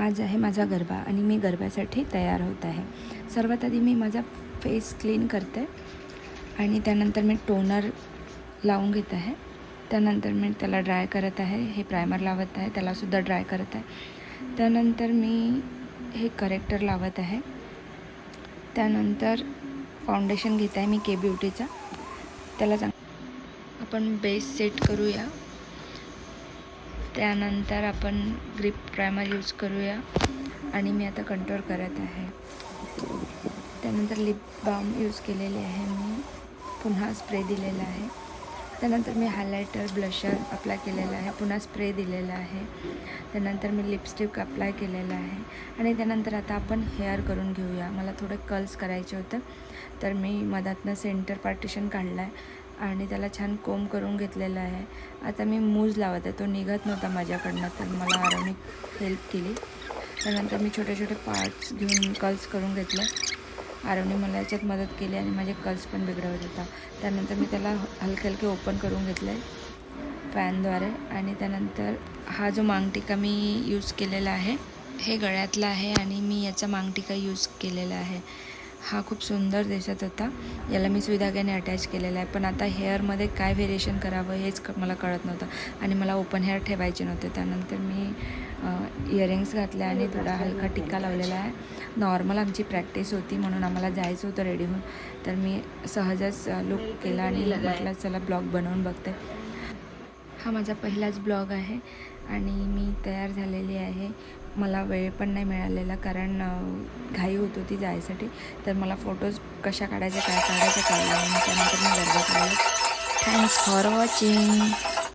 आज आहे माझा गरबा आणि मी गरब्यासाठी तयार होत आहे। सर्वात आधी मी माझा फेस क्लीन करते आणि त्यानंतर मी टोनर लावून घेत आहे। त्यानंतर मी त्याला ड्राय करत आहे। हे प्रायमर लावत आहे, त्यालासुद्धा ड्राय करत आहे। त्यानंतर मी हे करेक्टर लावत आहे। त्यानंतर फाउंडेशन घेत आहे मी के ब्युटीचा। त्याला आपण बेस सेट करूया। त्यानंतर आपण ग्रिप प्रायमर यूज करूया आणि मी आता कंट्रोल करत आहे। त्यानंतर लिप बाम यूज केलेले आहे मी, पुन्हा स्प्रे दिलेला आहे। त्यानंतर मी हायलायटर ब्लशर अप्लाय केलेला आहे, पुन्हा स्प्रे दिलेला आहे। त्यानंतर मी लिपस्टिक अप्लाय केलेला आहे आणि त्यानंतर आता आपण हेअर करून घेऊया। मला थोडे कर्ल्स करायचे होते, तर मी मधातनं सेंटर पार्टिशन काढला आहे आणि त्याला छान कोम करून घेतलेला आहे। आता मी मूज लावत आहे, तो निघत नव्हता माझ्याकडनं, तर मला आरवने हेल्प केली। त्यानंतर मी छोटे छोटे पार्ट्स घेऊन कर्ल्स करून घेतले। आरवने मला याच्यात मदत केली आणि माझे कर्ल्स पण बिघडवत होता। त्यानंतर मी त्याला हलके हलके ओपन करून घेतले फॅनद्वारे आणि त्यानंतर हा जो मांगटिका मी यूज केलेला आहे, हे गळ्यातला आहे आणि मी याचा मांगटिका यूज केलेला आहे। हा खूप सुंदर दिसत होता। याला मी सुई धाग्याने अटॅच केलेला आहे, पण आता हेअरमध्ये काय व्हेरिएशन करावं हेच मला कळत नव्हतं आणि मला ओपन हेअर ठेवायचे नव्हते। त्यानंतर मी इयरिंग्स घातले आणि थोडा हलका टिक्का लावलेला आहे। नॉर्मल आमची प्रॅक्टिस होती म्हणून आम्हाला जायचं होतं रेडी होऊन, तर मी सहजच लुक केला आणि म्हटलं चला ब्लॉग बनवून बघते। हा माझा पहिलाच ब्लॉग आहे आणि मी तयार झालेली आहे। मला वेळ पण नाही मिळालेला कारण घाई होत होती जायसाठी, तर मला फोटोज कशा काढायचे काय काढायचं कळलं नाही। त्यानंतर मी गरबा काढला। Thanks for watching.